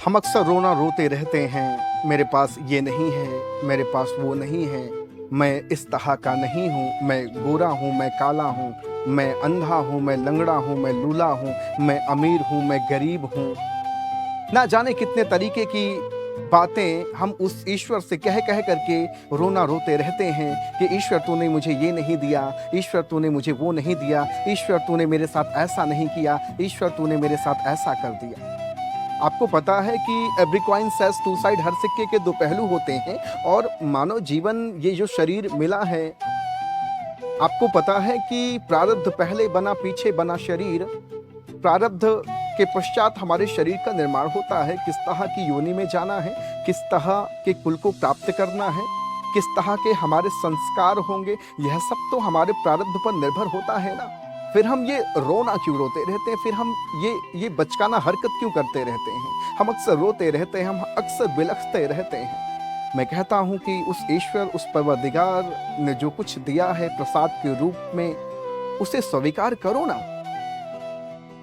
हम अक्सर रोना रोते रहते हैं, मेरे पास ये नहीं है, मेरे पास वो नहीं है, मैं इस तरह का नहीं हूँ, मैं गोरा हूँ, मैं काला हूँ, मैं अंधा हूँ, मैं लंगड़ा हूँ, मैं लूला हूँ, मैं अमीर हूँ, मैं गरीब हूँ। ना जाने कितने तरीके की बातें हम उस ईश्वर से कह कह करके रोना रोते रहते हैं कि ईश्वर तूने मुझे ये नहीं दिया, ईश्वर तूने मुझे वो नहीं दिया, ईश्वर तूने मेरे साथ ऐसा नहीं किया, ईश्वर तूने मेरे साथ ऐसा कर दिया। आपको पता है कि every coin says two side, हर सिक्के के दो पहलू होते हैं और मानव जीवन ये जो शरीर मिला है, आपको पता है कि प्रारब्ध पहले बना पीछे बना शरीर, प्रारब्ध के पश्चात हमारे शरीर का निर्माण होता है। किस तरह की योनि में जाना है, किस तरह के कुल को प्राप्त करना है, किस तरह के हमारे संस्कार होंगे, यह सब तो हमारे प्रारब्ध पर निर्भर होता है ना। फिर हम ये रोना क्यों रोते रहते हैं, फिर हम ये बचकाना हरकत क्यों करते रहते हैं, हम अक्सर रोते रहते हैं, हम अक्सर बिलखते रहते हैं। मैं कहता हूँ कि उस ईश्वर, उस परवरदिगार ने जो कुछ दिया है प्रसाद के रूप में, उसे स्वीकार करो ना।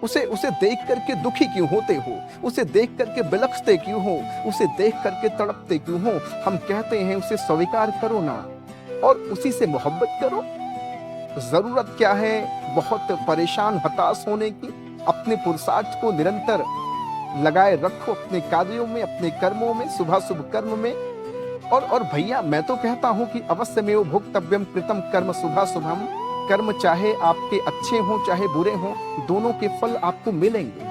उसे देख करके दुखी क्यों होते हो, उसे देख करके बिलखते क्यों हो, उसे देख करके तड़पते क्यों हो। हम कहते हैं उसे स्वीकार करो ना और उसी से मोहब्बत करो। जरूरत क्या है बहुत परेशान हताश होने की, अपने पुरुषार्थ को निरंतर लगाए रखो अपने कार्यों में, अपने कर्मों में, सुबह शुभ कर्म में। और भैया मैं तो कहता हूं कि अवश्यमेव भोक्तव्यम कृतम कर्म शुभा शुभम। कर्म चाहे आपके अच्छे हों चाहे बुरे हों, दोनों के फल आपको मिलेंगे।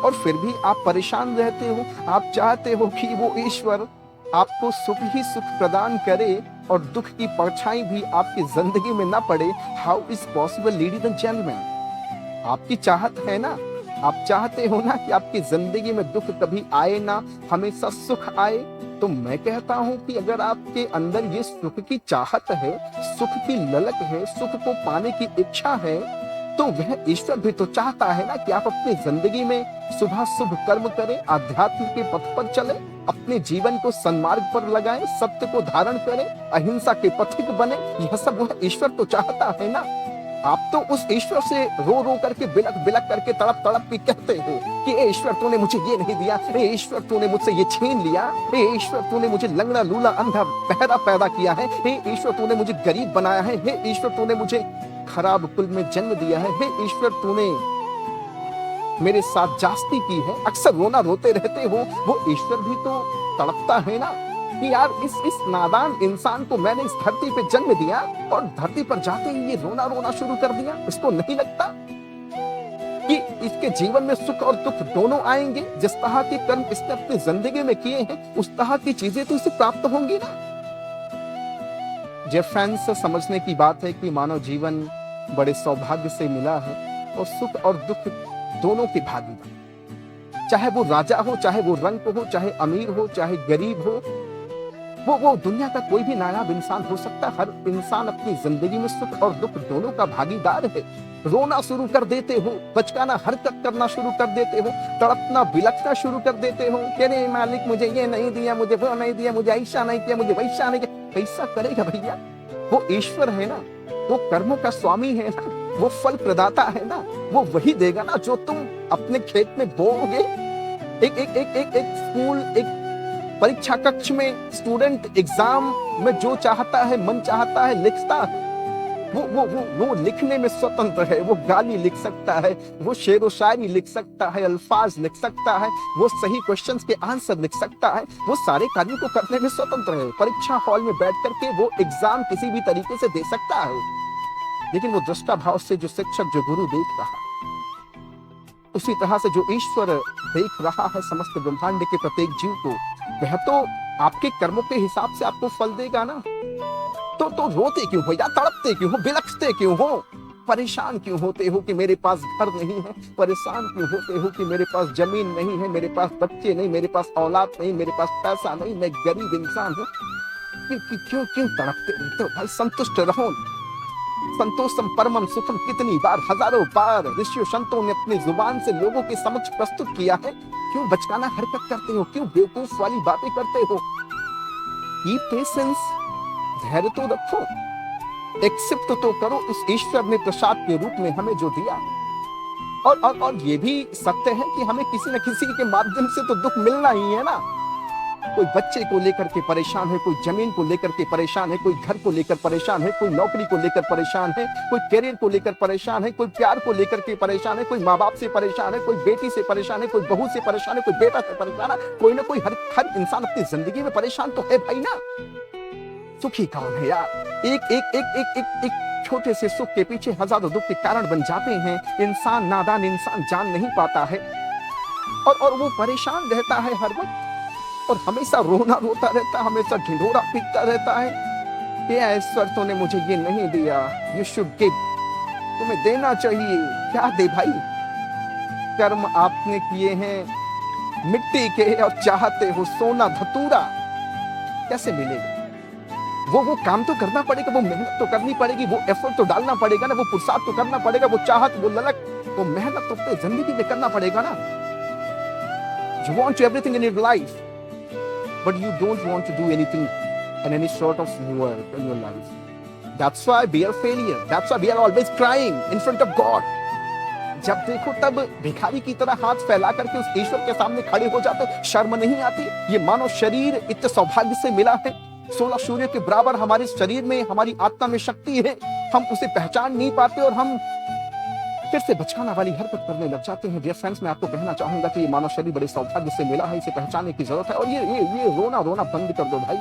और फिर भी आप परेशान रहते हो, आप चाहते हो कि वो ईश्वर आपको सुख ही सुख प्रदान करे और दुख की परछाई भी आपकी जिंदगी में ना पड़े। How is possible ladies and gentleman? आपकी चाहत है ना, आप चाहते हो ना कि आपकी जिंदगी में दुख कभी आए ना, हमेशा सुख आए। तो मैं कहता हूं कि अगर आपके अंदर ये सुख की चाहत है, सुख की ललक है, सुख को पाने की इच्छा है, तो वह ईश्वर भी तो चाहता है ना कि आप अपनी जिंदगी में सुबह शुभ कर्म करें, आध्यात्म के पथ पर चलें, अपने जीवन को सन्मार्ग पर लगाएं, सत्य को धारण करें, अहिंसा के पथिक बने। यह सब वह ईश्वर तो चाहता है ना। आप तो उस ईश्वर से रो रो करके, बिलख बिलख करके, तड़प तड़प के कहते हो कि ए ईश्वर तूने मुझे ये नहीं दिया, ए ईश्वर तूने मुझसे ये छीन लिया, ए ईश्वर तूने मुझे लंगड़ा लूला अंधा बहरा पैदा किया है, हे ईश्वर तूने मुझे गरीब बनाया है, हे ईश्वर तूने मुझे खराब कुल में जन्म दिया है, हे ईश्वर तूने मेरे साथ जास्ती की है। अक्सर रोना रोते रहते हो। वो ईश्वर भी तो तड़पता है ना कि यार इस नादान इंसान को मैंने इस धरती पे जन्म दिया और धरती पर जाते ही ये रोना रोना शुरू कर दिया। इसको नहीं लगता कि इसके जीवन में सुख और दुख दोनों आएंगे? जिस तरह के कर्म इसने अपनी जिंदगी में किए हैं, उस तरह की चीजें तो इसे प्राप्त होंगी ना। फ्रेंड्स, समझने की बात है कि मानव जीवन बड़े सौभाग्य से मिला है और सुख और दुख दोनों के भागीदार, चाहे वो राजा हो, चाहे वो रंक हो, चाहे अमीर हो, चाहे गरीब हो, वो दुनिया का कोई भी नायाब इंसान हो सकता है। हर इंसान अपनी जिंदगी में सुख और दुख दोनों का भागीदार है। रोना शुरू कर देते हो, बचकाना हरकत करना शुरू कर देते हो, तड़पना बिलखना शुरू कर देते हो कि अरे मालिक मुझे ये नहीं दिया, मुझे वो नहीं दिया, मुझे ऐसा नहीं किया, मुझे वैसा नहीं किया। कैसा करेगा भैया? वो ईश्वर है ना, वो कर्मों का स्वामी है ना, वो फल प्रदाता है ना, वो वही देगा ना जो तुम अपने खेत में बोओगे। एक स्कूल, एक परीक्षा कक्ष में स्टूडेंट एग्जाम में जो चाहता है, मन चाहता है, लिखता है। वो लिखने में स्वतंत्र है। वो गाली लिख सकता है, वो शेर व शायरी लिख सकता है, अल्फाज लिख सकता है, वो सही क्वेश्चंस के आंसर लिख सकता है, वो सारे कार्यों को करने में स्वतंत्र है। परीक्षा हॉल में बैठ करके वो एग्जाम किसी भी तरीके से दे सकता है। लेकिन वो दृष्टा भाव से जो शिक्षक, जो गुरु देख रहा, उसी तरह से जो ईश्वर देख रहा है समस्त ब्रह्मांड के प्रत्येक जीव को, वह तो आपके कर्मों के हिसाब से आपको फल देगा ना। तो रोते क्यों हो या तड़पते क्यों हो, बिलखते क्यों हो, परेशान क्यों होते हो कि मेरे पास घर नहीं है, परेशान क्यों होते हो कि मेरे पास जमीन नहीं है, मेरे पास बच्चे नहीं, मेरे पास औलाद नहीं, मेरे पास पैसा नहीं, मैं गरीब इंसान हूँ। क्यों क्यों तड़पते रहते हो भाई? संतुष्ट रहो। संतोषम परमम सुखम कितनी बार, हजारों बार ऋषियों संतों ने अपनी जुबान से लोगों के समक्ष प्रस्तुत किया है। क्यों बचकाना हरकत करते हो, क्यों बेवकूफ वाली बातें करते हो? कीप पेशेंस, धैर्य तो रखो, एक्सेप्ट तो करो उस ईश्वर ने प्रसाद के रूप में हमें जो दिया। और ये भी सत्य है कि हमें किसी न किसी के माध्यम से तो दुख मिलना ही है ना। कोई बच्चे को लेकर के परेशान है, कोई जमीन को लेकर के परेशान है, कोई घर को लेकर परेशान है, कोई नौकरी को लेकर परेशान है, कोई करियर को लेकर परेशान है, कोई प्यार को लेकर के परेशान है, कोई माँ बाप से परेशान है, कोई बेटी से परेशान है, कोई बहू से परेशान है, कोई बेटा से परेशान है। कोई ना कोई हर इंसान अपनी जिंदगी में परेशान तो है भाई ना। सुखी कौन है यार? एक एक एक एक एक एक छोटे से सुख के पीछे हजारों दुख के कारण बन जाते हैं। इंसान नादान, इंसान जान नहीं पाता है और वो परेशान रहता है हर वक्त और हमेशा रोना रोता रहता है, हमेशा ढिंढोरा पीटता रहता है। ये ईश्वर तूने मुझे ये नहीं दिया, यू शुड गिव, तुम्हें देना चाहिए। क्या दे भाई? कर्म आपने किए हैं मिट्टी के और चाहते हो सोना धतूरा, कैसे मिलेगा? वो काम तो करना पड़ेगा, वो मेहनत तो करनी पड़ेगी, वो एफर्ट तो डालना पड़ेगा ना, वो पुरुषार्थ तो करना पड़ेगा, वो चाहत, वो ललक, वो मेहनत तो अपनी जिंदगी में करना पड़ेगा ना। You want everything in your life, but you don't want to do anything and any sort of work in your life. That's why we are failure. That's why we are always crying in front of God. जब देखो तब भिखारी की तरह हाथ फैला करके उस ईश्वर के सामने खड़े हो जाते, शर्म नहीं आती? ये मानव शरीर इतने सौभाग्य से मिला है, 16 सूर्य के बराबर हमारे शरीर में, हमारी आत्मा में शक्ति है, हम उसे पहचान नहीं पाते और हम फिर से बचकाना वाली हरकत करने लग जाते हैं। डियर फ्रेंड्स, मैं आपको कहना चाहूंगा कि ये मानव शरीर बड़े सौभाग्य से मिला है, इसे पहचानने की जरूरत है। और ये रोना रोना बंद कर दो भाई।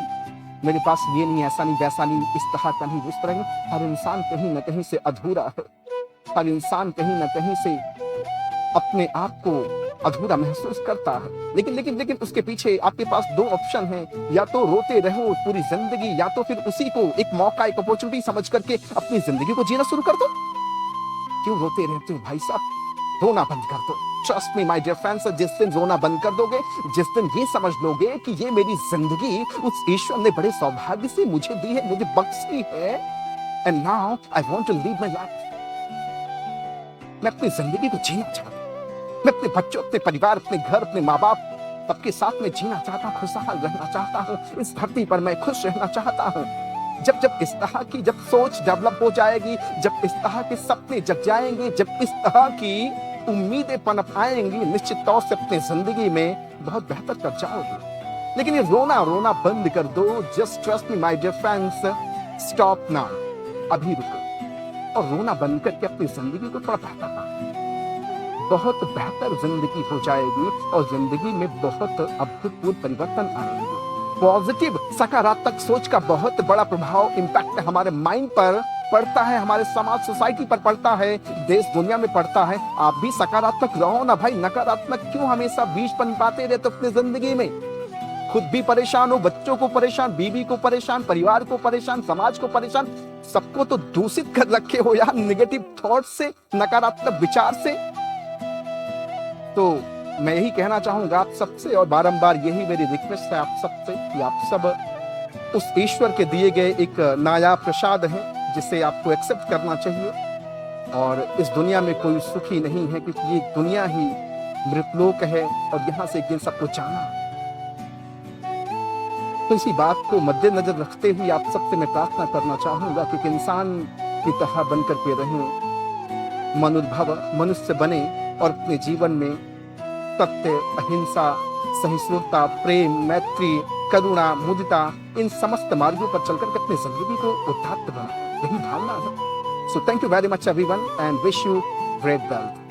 मेरे पास ये नहीं, ऐसा नहीं, वैसा नहीं, इस तरह का नहीं, उस तरह नहीं। हर इंसान कहीं ना कहीं से अधूरा है, हर इंसान कहीं ना कहीं से अपने आप को अधूरा महसूस करता है। लेकिन उसके पीछे आपके पास दो ऑप्शन हैं, या तो रोते रहो पूरी जिंदगी, या तो फिर उसी को एक मौका, एक अपॉर्चुनिटी समझ करके अपनी जिंदगी को जीना शुरू कर दो। क्यों रोते रहते हो भाई साहब? रोना बंद कर दो। Trust me my dear friends, जिस दिन रोना बंद कर दोगे, जिस दिन ये समझ लोगे कि ये मेरी जिंदगी उस ईश्वर ने बड़े सौभाग्य से मुझे दी है, मुझे बख्शी है, and now I want to live my life. मैं अपनी जिंदगी को जीना चाहता हूं, मैं अपने बच्चों, अपने परिवार, अपने घर, अपने माँ बाप सबके साथ में जीना चाहता हूं, खुशहाल रहना चाहता हूं, इस धरती पर मैं खुश रहना चाहता हूं। जब इस तरह की जब सोच डेवलप हो जाएगी, जब इस तरह के सपने जग जाएंगे, जब इस तरह की उम्मीदें पनप आएंगी, निश्चित तौर से अपनी जिंदगी में बहुत बेहतर कर जाओगे। लेकिन ये रोना रोना बंद कर दो। Just trust me my dear friends, stop now, अभी रुको और रोना बंद करके अपनी जिंदगी को थोड़ा बेहतर बनाओ। बहुत बेहतर जिंदगी हो जाएगी और जिंदगी में बहुत अभूतपूर्व परिवर्तन आएंगे। पॉजिटिव, सकारात्मक सोच का बहुत बड़ा प्रभाव, इम्पैक्ट हमारे माइंड पर पड़ता है, हमारे समाज, सोसाइटी पर पड़ता है, देश दुनिया में पड़ता है। आप भी सकारात्मक रहो ना भाई, नकारात्मक क्यों हमेशा बीज पनपाते रहते अपनी जिंदगी में? खुद भी परेशान हो, बच्चों को परेशान, बीवी को परेशान, परिवार को परेशान, समाज को परेशान, सबको तो दूषित कर रखे हो यार नेगेटिव थॉट से, नकारात्मक विचार से। तो मैं यही कहना चाहूंगा आप सबसे, और बारंबार यही मेरी रिक्वेस्ट है आप सबसे, कि आप सब उस ईश्वर के दिए गए एक नायाब प्रसाद है जिसे आपको एक्सेप्ट करना चाहिए। और इस दुनिया में कोई सुखी नहीं है, क्योंकि ये दुनिया ही मृतलोक है और यहाँ से एक दिन सबको जाना। तो इसी बात को मद्देनजर रखते हुए आप सबसे मैं प्रार्थना करना चाहूंगा कि इंसान की तरह बनकर के रहें, मनुर्भव, मनुष्य बने और अपने जीवन में सत्य, अहिंसा, सहिष्णुता, प्रेम, मैत्री, करुणा, मुदिता, इन समस्त मार्गों पर चलकर के अपनी जिंदगी को उदात्त बनाए, यही भावना है। So thank you very much everyone and wish you great wealth.